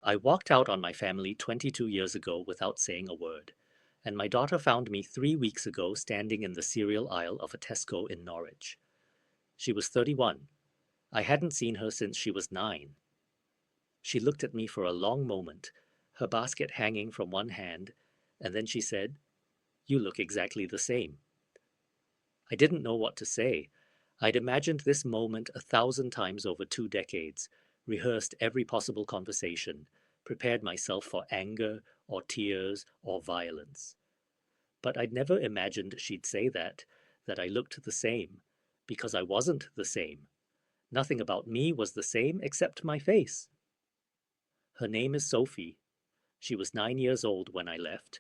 I walked out on my family 22 years ago without saying a word, and my daughter found me 3 weeks ago standing in the cereal aisle of a Tesco in Norwich. She was 31. I hadn't seen her since she was 9. She looked at me for a long moment, her basket hanging from one hand, and then she said, "You look exactly the same." I didn't know what to say. I'd imagined this moment 1,000 times over 2 decades, rehearsed every possible conversation, prepared myself for anger or tears or violence. But I'd never imagined she'd say that I looked the same, because I wasn't the same. Nothing about me was the same except my face. Her name is Sophie. She was 9 years old when I left.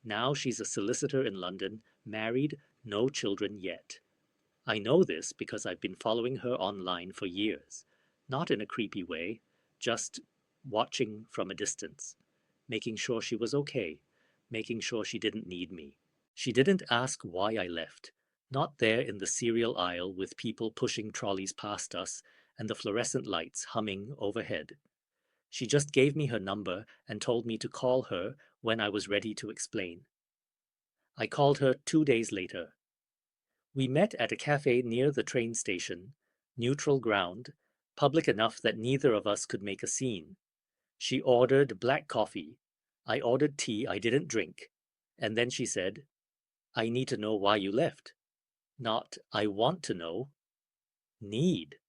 Now she's a solicitor in London, married, no children yet. I know this because I've been following her online for years, not in a creepy way, just watching from a distance, making sure she was okay, making sure she didn't need me. She didn't ask why I left, not there in the cereal aisle with people pushing trolleys past us and the fluorescent lights humming overhead. She just gave me her number and told me to call her when I was ready to explain. I called her 2 days later. We met at a cafe near the train station, neutral ground, public enough that neither of us could make a scene. She ordered black coffee. I ordered tea I didn't drink. And then she said, "I need to know why you left." Not, "I want to know." Need.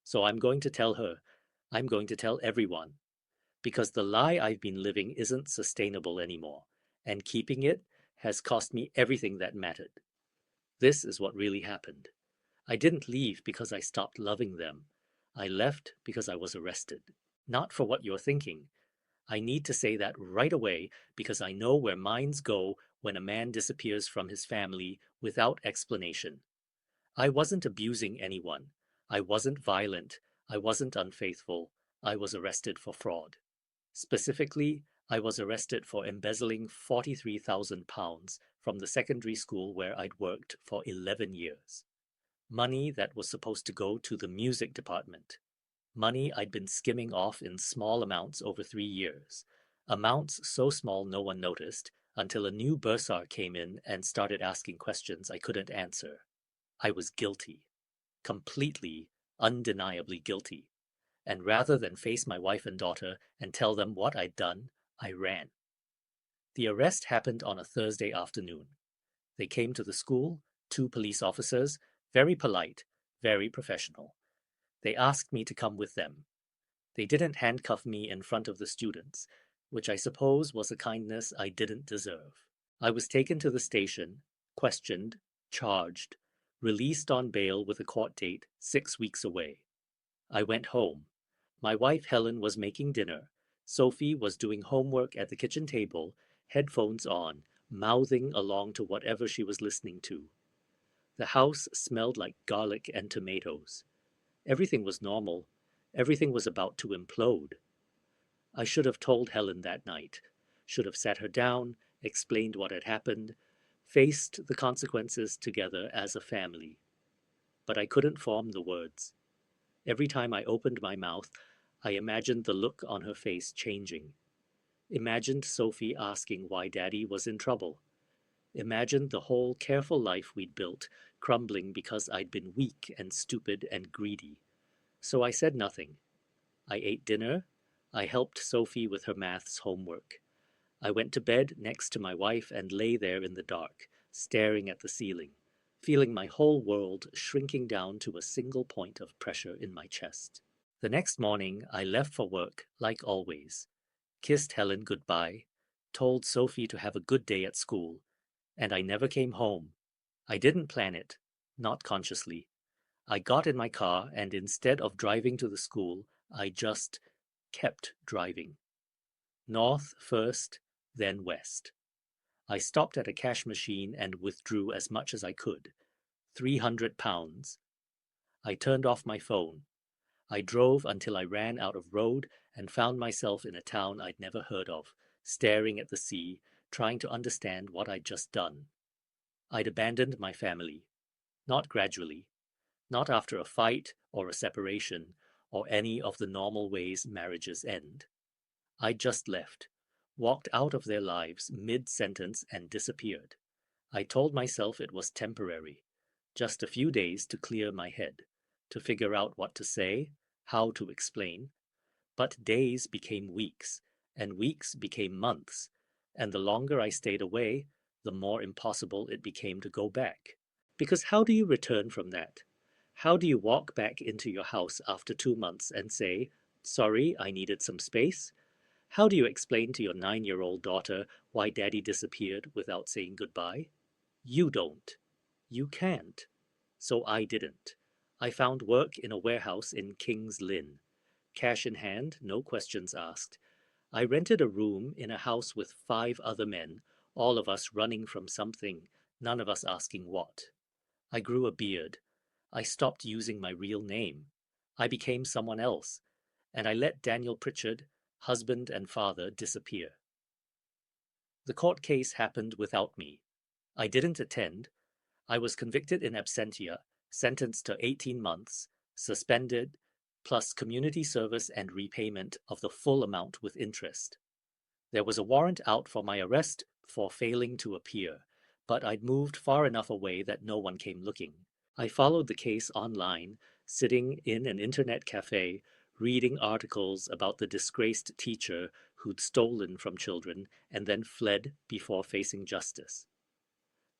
So I'm going to tell her. I'm going to tell everyone. Because the lie I've been living isn't sustainable anymore, and keeping it has cost me everything that mattered. This is what really happened. I didn't leave because I stopped loving them. I left because I was arrested. Not for what you're thinking. I need to say that right away because I know where minds go when a man disappears from his family without explanation. I wasn't abusing anyone. I wasn't violent. I wasn't unfaithful. I was arrested for fraud. Specifically, I was arrested for embezzling £43,000 from the secondary school where I'd worked for 11 years. Money that was supposed to go to the music department. Money I'd been skimming off in small amounts over 3 years. Amounts so small no one noticed until a new bursar came in and started asking questions I couldn't answer. I was guilty. Completely, undeniably guilty. And rather than face my wife and daughter and tell them what I'd done, I ran. The arrest happened on a Thursday afternoon. They came to the school, 2 police officers, very polite, very professional. They asked me to come with them. They didn't handcuff me in front of the students, which I suppose was a kindness I didn't deserve. I was taken to the station, questioned, charged, released on bail with a court date 6 weeks away. I went home. My wife Helen was making dinner. Sophie was doing homework at the kitchen table, headphones on, mouthing along to whatever she was listening to. The house smelled like garlic and tomatoes. Everything was normal. Everything was about to implode. I should have told Helen that night, should have sat her down, explained what had happened, faced the consequences together as a family. But I couldn't form the words. Every time I opened my mouth, I imagined the look on her face changing. Imagined Sophie asking why Daddy was in trouble. Imagined the whole careful life we'd built crumbling because I'd been weak and stupid and greedy. So I said nothing. I ate dinner. I helped Sophie with her maths homework. I went to bed next to my wife and lay there in the dark, staring at the ceiling, feeling my whole world shrinking down to a single point of pressure in my chest. The next morning, I left for work, like always, kissed Helen goodbye, told Sophie to have a good day at school, and I never came home. I didn't plan it, not consciously. I got in my car, and instead of driving to the school, I just kept driving. North first, then west. I stopped at a cash machine and withdrew as much as I could. £300. I turned off my phone. I drove until I ran out of road and found myself in a town I'd never heard of, staring at the sea, trying to understand what I'd just done. I'd abandoned my family. Not gradually. Not after a fight or a separation or any of the normal ways marriages end. I just left, walked out of their lives mid-sentence and disappeared. I told myself it was temporary, just a few days to clear my head, to figure out what to say, how to explain. But days became weeks, and weeks became months, and the longer I stayed away, the more impossible it became to go back. Because how do you return from that? How do you walk back into your house after 2 months and say, "Sorry, I needed some space"? How do you explain to your 9-year-old daughter why daddy disappeared without saying goodbye? You don't. You can't. So I didn't. I found work in a warehouse in King's Lynn. Cash in hand, no questions asked. I rented a room in a house with 5 other men, all of us running from something, none of us asking what. I grew a beard. I stopped using my real name. I became someone else, and I let Daniel Pritchard, husband and father, disappear. The court case happened without me. I didn't attend. I was convicted in absentia, sentenced to 18 months, suspended, plus community service and repayment of the full amount with interest. There was a warrant out for my arrest for failing to appear, but I'd moved far enough away that no one came looking. I followed the case online, sitting in an internet cafe, reading articles about the disgraced teacher who'd stolen from children and then fled before facing justice.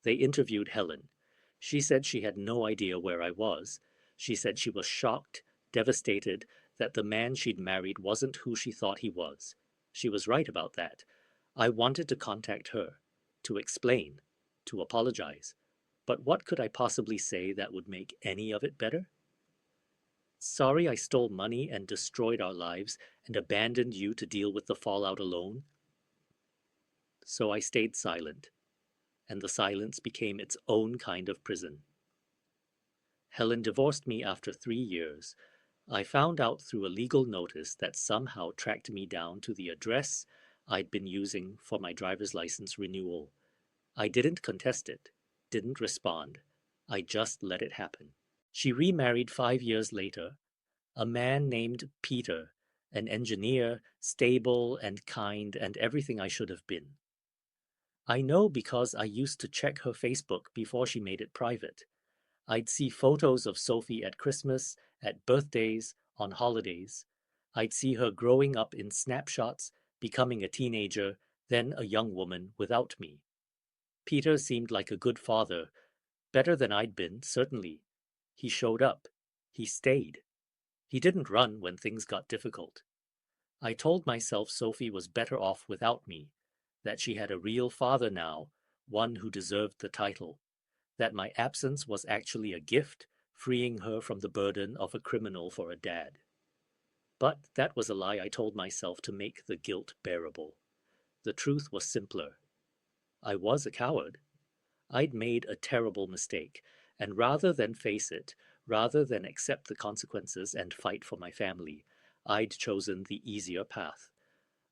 They interviewed Helen. She said she had no idea where I was. She said she was shocked, devastated, that the man she'd married wasn't who she thought he was. She was right about that. I wanted to contact her, to explain, to apologize. But what could I possibly say that would make any of it better? Sorry I stole money and destroyed our lives and abandoned you to deal with the fallout alone. So I stayed silent, and the silence became its own kind of prison. Helen divorced me after 3 years. I found out through a legal notice that somehow tracked me down to the address I'd been using for my driver's license renewal. I didn't contest it, didn't respond. I just let it happen. She remarried 5 years later, a man named Peter, an engineer, stable and kind and everything I should have been. I know because I used to check her Facebook before she made it private. I'd see photos of Sophie at Christmas, at birthdays, on holidays. I'd see her growing up in snapshots, becoming a teenager, then a young woman without me. Peter seemed like a good father, better than I'd been, certainly. He showed up. He stayed. He didn't run when things got difficult. I told myself Sophie was better off without me, that she had a real father now, one who deserved the title, that my absence was actually a gift, freeing her from the burden of a criminal for a dad. But that was a lie I told myself to make the guilt bearable. The truth was simpler. I was a coward. I'd made a terrible mistake, and rather than face it, rather than accept the consequences and fight for my family, I'd chosen the easier path.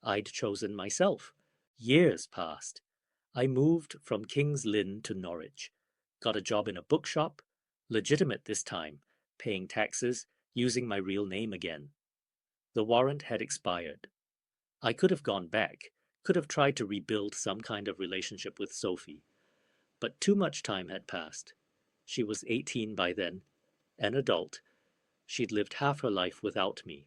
I'd chosen myself. Years passed. I moved from King's Lynn to Norwich, got a job in a bookshop, legitimate this time, paying taxes, using my real name again. The warrant had expired. I could have gone back, could have tried to rebuild some kind of relationship with Sophie. But too much time had passed. She was 18 by then, an adult. She'd lived half her life without me.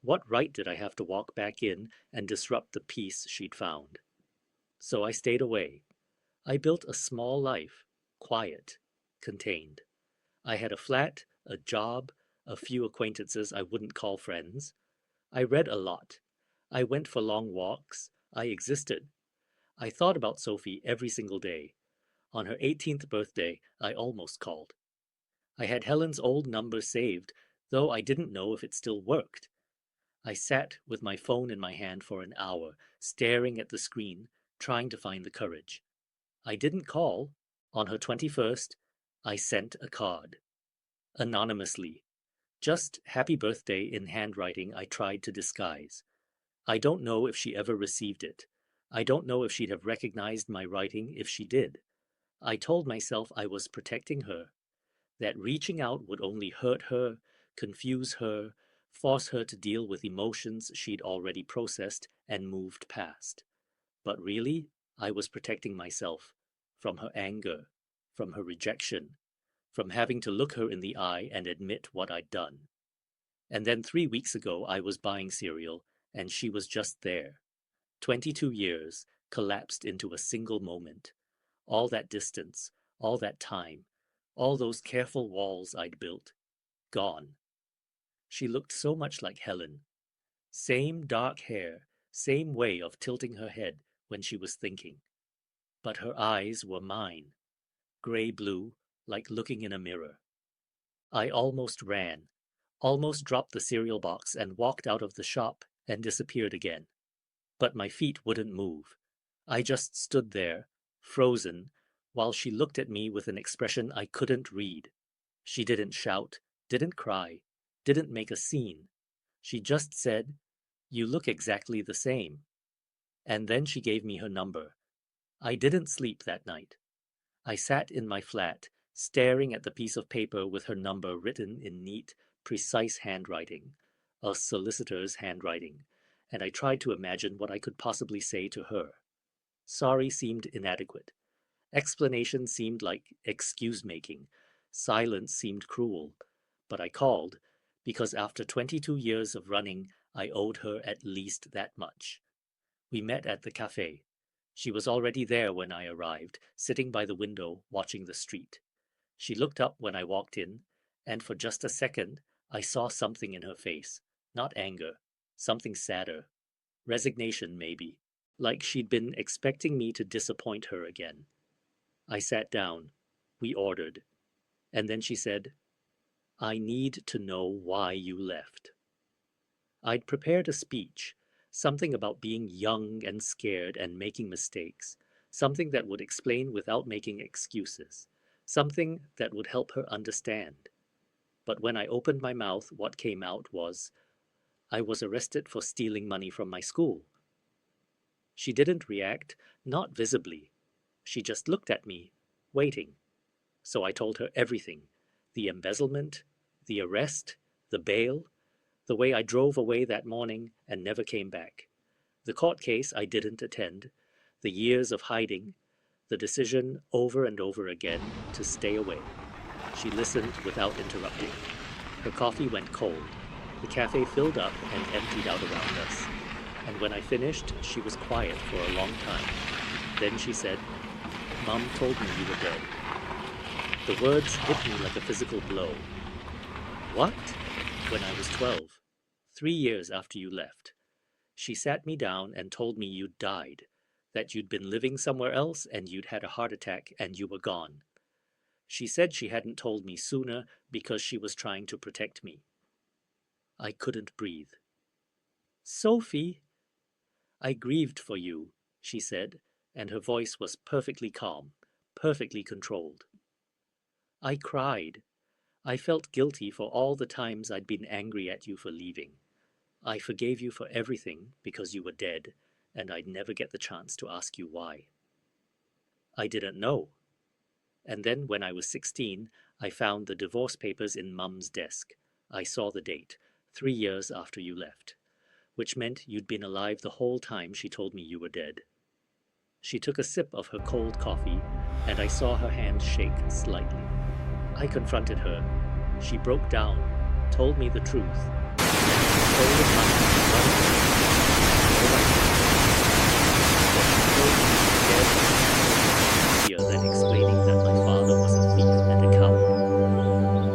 What right did I have to walk back in and disrupt the peace she'd found? So I stayed away. I built a small life, quiet, contained. I had a flat, a job, a few acquaintances I wouldn't call friends. I read a lot. I went for long walks. I existed. I thought about Sophie every single day. On her 18th birthday, I almost called. I had Helen's old number saved, though I didn't know if it still worked. I sat with my phone in my hand for an hour, staring at the screen, trying to find the courage. I didn't call. On her 21st, I sent a card. Anonymously. Just happy birthday in handwriting I tried to disguise. I don't know if she ever received it. I don't know if she'd have recognized my writing if she did. I told myself I was protecting her, that reaching out would only hurt her, confuse her, force her to deal with emotions she'd already processed and moved past. But really, I was protecting myself from her anger, from her rejection, from having to look her in the eye and admit what I'd done. And then 3 weeks ago, I was buying cereal, and she was just there. 22 years collapsed into a single moment. All that distance, all that time, all those careful walls I'd built, gone. She looked so much like Helen. Same dark hair, same way of tilting her head when she was thinking. But her eyes were mine, gray-blue, like looking in a mirror. I almost ran, almost dropped the cereal box and walked out of the shop and disappeared again. But my feet wouldn't move. I just stood there, frozen, while she looked at me with an expression I couldn't read. She didn't shout, didn't cry, didn't make a scene. She just said, "You look exactly the same." And then she gave me her number. I didn't sleep that night. I sat in my flat, staring at the piece of paper with her number written in neat, precise handwriting, a solicitor's handwriting, and I tried to imagine what I could possibly say to her. Sorry seemed inadequate. Explanation seemed like excuse-making. Silence seemed cruel. But I called, because after 22 years of running, I owed her at least that much. We met at the cafe. She was already there when I arrived, sitting by the window, watching the street. She looked up when I walked in, and for just a second, I saw something in her face. Not anger, something sadder. Resignation, maybe. Like she'd been expecting me to disappoint her again. I sat down. We ordered. And then she said, "I need to know why you left." I'd prepared a speech, something about being young and scared and making mistakes, something that would explain without making excuses, something that would help her understand. But when I opened my mouth, what came out was, "I was arrested for stealing money from my school." She didn't react, not visibly. She just looked at me, waiting. So I told her everything, the embezzlement, the arrest, the bail, the way I drove away that morning and never came back, the court case I didn't attend, the years of hiding, the decision over and over again to stay away. She listened without interrupting. Her coffee went cold. The cafe filled up and emptied out around us. And when I finished, she was quiet for a long time. Then she said, "Mom told me you were dead." The words hit me like a physical blow. "What?" "When I was 12, 3 years after you left. She sat me down and told me you'd died, that you'd been living somewhere else and you'd had a heart attack and you were gone. She said she hadn't told me sooner because she was trying to protect me." I couldn't breathe. "Sophie!" "I grieved for you," she said, and her voice was perfectly calm, perfectly controlled. I cried. I felt guilty for all the times I'd been angry at you for leaving. I forgave you for everything because you were dead, and I'd never get the chance to ask you why. I didn't know. And then when I was 16, I found the divorce papers in Mum's desk. I saw the date, 3 years after you left, which meant you'd been alive the whole time she told me you were dead. She took a sip of her cold coffee, and I saw her hand shake slightly. I confronted her. She broke down, told me the truth. Stolen money, easier than explaining that my father was a thief and a coward.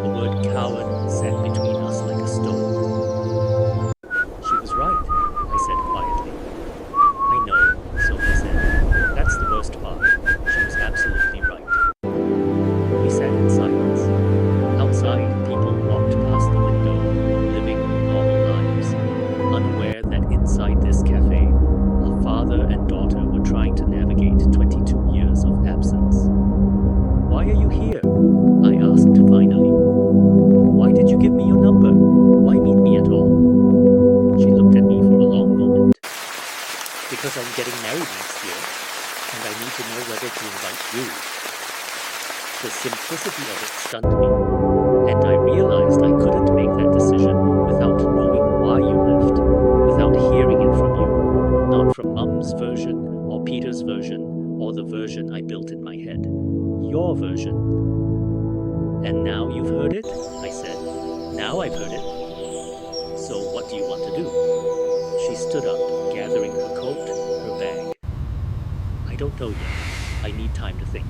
The word coward sat between us like a stone. She was right, I said quietly. I know, Sophie said. That's the worst part. She was absolutely right. We sat in silence. Outside, people walked past the window, living normal lives, unaware that inside this cafe, a father and daughter were trying to navigate 22 years of absence. "Why are you here?" I asked finally. "Why did you give me your number? Why meet me at all?" She looked at me for a long moment. "Because I'm getting married next year, and I need to know whether to invite you." The simplicity of it stunned me, and I realized I couldn't make that decision without knowing not from Mum's version or Peter's version or the version I built in my head. Your version. And now you've heard it? I said. Now I've heard it. So what do you want to do? She stood up, gathering her coat, her bag. I don't know yet. I need time to think.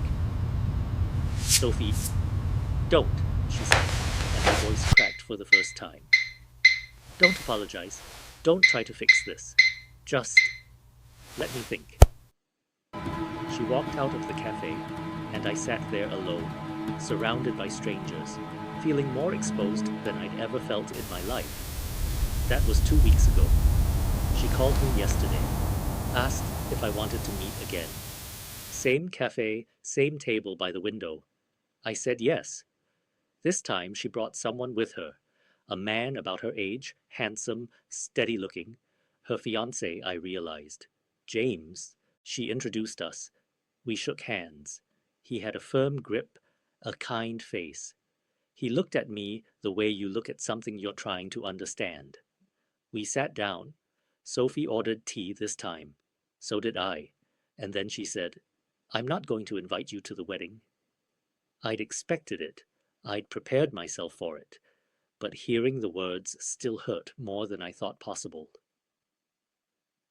Sophie, don't, she said, and her voice cracked for the first time. Don't apologize. Don't try to fix this. Just let me think. She walked out of the cafe, and I sat there alone, surrounded by strangers, feeling more exposed than I'd ever felt in my life. That was 2 weeks ago. She called me yesterday, asked if I wanted to meet again. Same cafe, same table by the window. I said yes. This time she brought someone with her, a man about her age, handsome, steady-looking. Her fiancé, I realized. James. She introduced us. We shook hands. He had a firm grip, a kind face. He looked at me the way you look at something you're trying to understand. We sat down. Sophie ordered tea this time. So did I. And then she said, I'm not going to invite you to the wedding. I'd expected it. I'd prepared myself for it. But hearing the words still hurt more than I thought possible.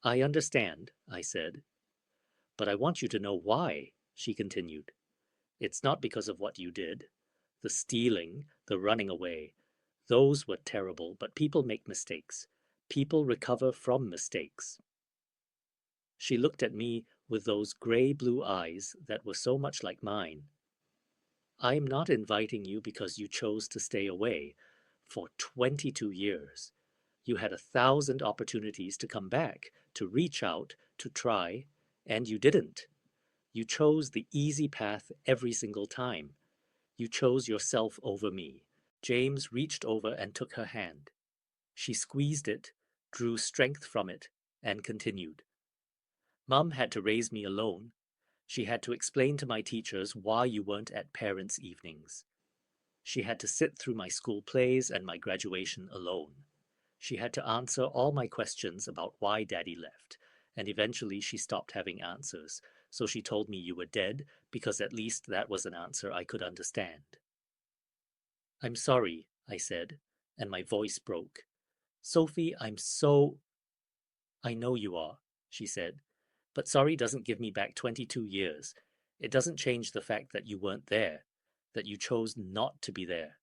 I understand, I said. But I want you to know why, she continued. It's not because of what you did. The stealing, the running away, those were terrible, but people make mistakes. People recover from mistakes. She looked at me with those gray-blue eyes that were so much like mine. I'm not inviting you because you chose to stay away for 22 years. You had 1,000 opportunities to come back, to reach out, to try, and you didn't. You chose the easy path every single time. You chose yourself over me. James reached over and took her hand. She squeezed it, drew strength from it, and continued. Mum had to raise me alone. She had to explain to my teachers why you weren't at parents' evenings. She had to sit through my school plays and my graduation alone. She had to answer all my questions about why Daddy left, and eventually she stopped having answers, so she told me you were dead, because at least that was an answer I could understand. I'm sorry, I said, and my voice broke. Sophie, I know you are, she said, but sorry doesn't give me back 22 years. It doesn't change the fact that you weren't there, that you chose not to be there.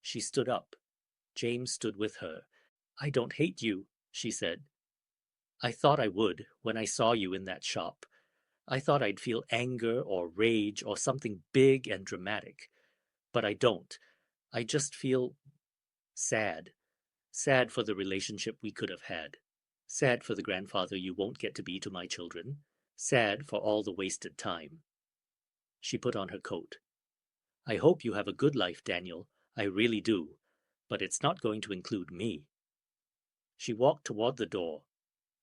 She stood up. James stood with her. I don't hate you, she said. I thought I would when I saw you in that shop. I thought I'd feel anger or rage or something big and dramatic. But I don't. I just feel sad. Sad for the relationship we could have had. Sad for the grandfather you won't get to be to my children. Sad for all the wasted time. She put on her coat. I hope you have a good life, Daniel. I really do. But it's not going to include me. She walked toward the door.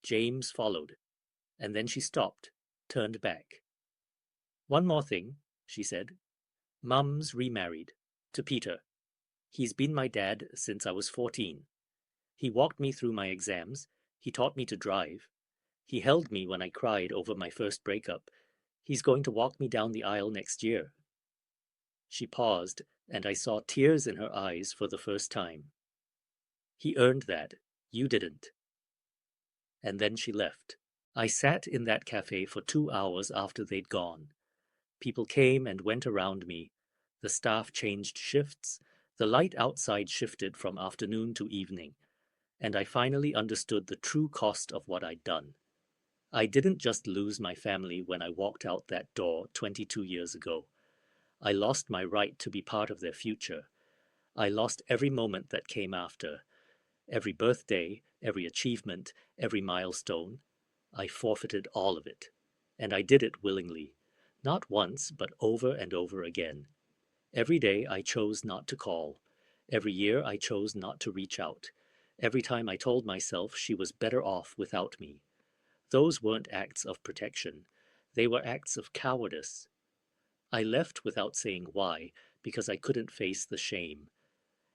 James followed. And then she stopped, turned back. One more thing, she said. Mum's remarried. To Peter. He's been my dad since I was 14. He walked me through my exams. He taught me to drive. He held me when I cried over my first breakup. He's going to walk me down the aisle next year. She paused, and I saw tears in her eyes for the first time. He earned that. You didn't. And then she left. I sat in that cafe for 2 hours after they'd gone. People came and went around me. The staff changed shifts. The light outside shifted from afternoon to evening. And I finally understood the true cost of what I'd done. I didn't just lose my family when I walked out that door 22 years ago. I lost my right to be part of their future. I lost every moment that came after. Every birthday, every achievement, every milestone. I forfeited all of it. And I did it willingly. Not once, but over and over again. Every day I chose not to call. Every year I chose not to reach out. Every time I told myself she was better off without me. Those weren't acts of protection. They were acts of cowardice. I left without saying why, because I couldn't face the shame.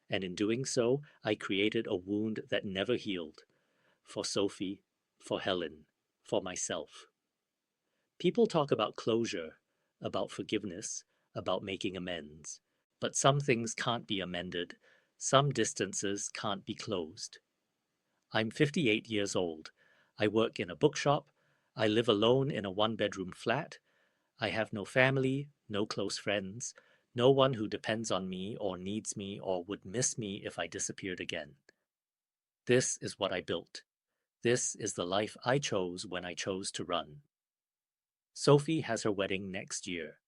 And in doing so, I created a wound that never healed. For Sophie, for Helen, for myself. People talk about closure, about forgiveness, about making amends. But some things can't be amended, some distances can't be closed. I'm 58 years old. I work in a bookshop. I live alone in a one-bedroom flat. I have no family, no close friends, no one who depends on me or needs me or would miss me if I disappeared again. This is what I built. This is the life I chose when I chose to run. Sophie has her wedding next year.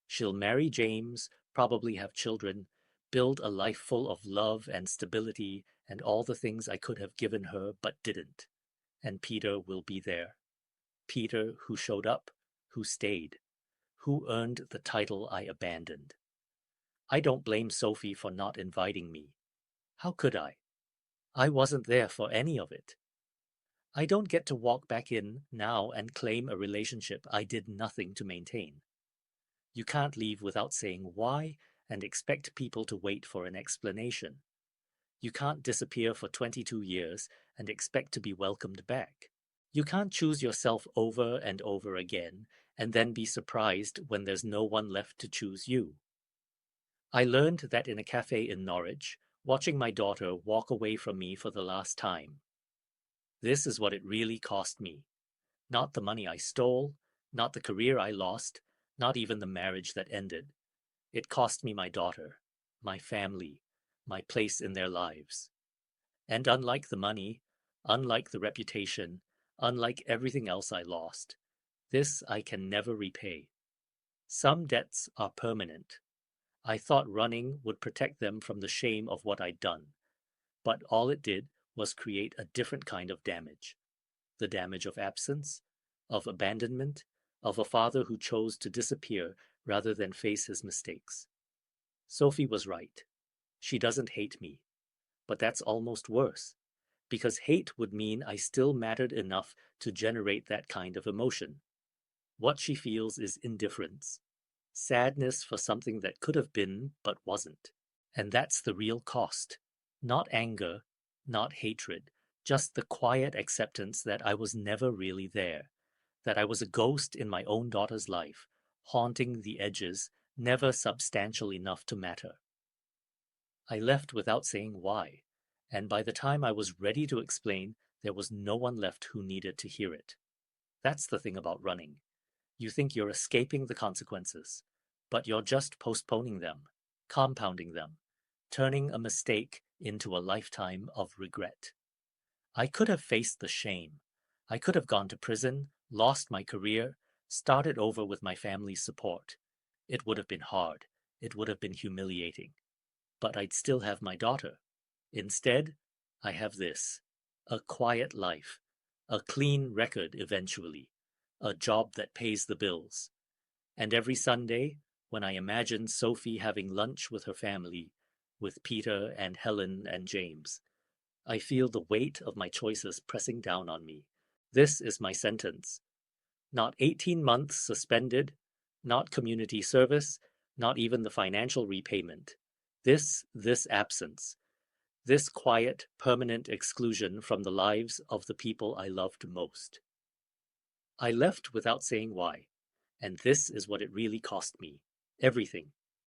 She'll marry James, probably have children, build a life full of love and stability and all the things I could have given her but didn't. And Peter will be there. Peter who showed up, who stayed, who earned the title I abandoned. I don't blame Sophie for not inviting me. How could I? I wasn't there for any of it. I don't get to walk back in now and claim a relationship I did nothing to maintain. You can't leave without saying why and expect people to wait for an explanation. You can't disappear for 22 years and expect to be welcomed back. You can't choose yourself over and over again and then be surprised when there's no one left to choose you. I learned that in a cafe in Norwich, watching my daughter walk away from me for the last time. This is what it really cost me. Not the money I stole, not the career I lost, not even the marriage that ended. It cost me my daughter, my family, my place in their lives. And unlike the money, unlike the reputation, unlike everything else I lost, this I can never repay. Some debts are permanent. I thought running would protect them from the shame of what I'd done, but all it did was create a different kind of damage. The damage of absence, of abandonment, of a father who chose to disappear rather than face his mistakes. Sophie was right. She doesn't hate me. But that's almost worse, because hate would mean I still mattered enough to generate that kind of emotion. What she feels is indifference, sadness for something that could have been but wasn't. And that's the real cost. Not anger, not hatred, just the quiet acceptance that I was never really there, that I was a ghost in my own daughter's life, haunting the edges, never substantial enough to matter. I left without saying why, and by the time I was ready to explain, there was no one left who needed to hear it. That's the thing about running. You think you're escaping the consequences, but you're just postponing them, compounding them, turning a mistake into a lifetime of regret. I could have faced the shame. I could have gone to prison, lost my career, started over with my family's support. It would have been hard. It would have been humiliating. But I'd still have my daughter. Instead, I have this: a quiet life, a clean record eventually, a job that pays the bills. And every Sunday, when I imagine Sophie having lunch with her family, with Peter and Helen and James, I feel the weight of my choices pressing down on me. This is my sentence. Not 18 months suspended, not community service, not even the financial repayment. This absence, this quiet, permanent exclusion from the lives of the people I loved most. I left without saying why, and this is what it really cost me. Everything.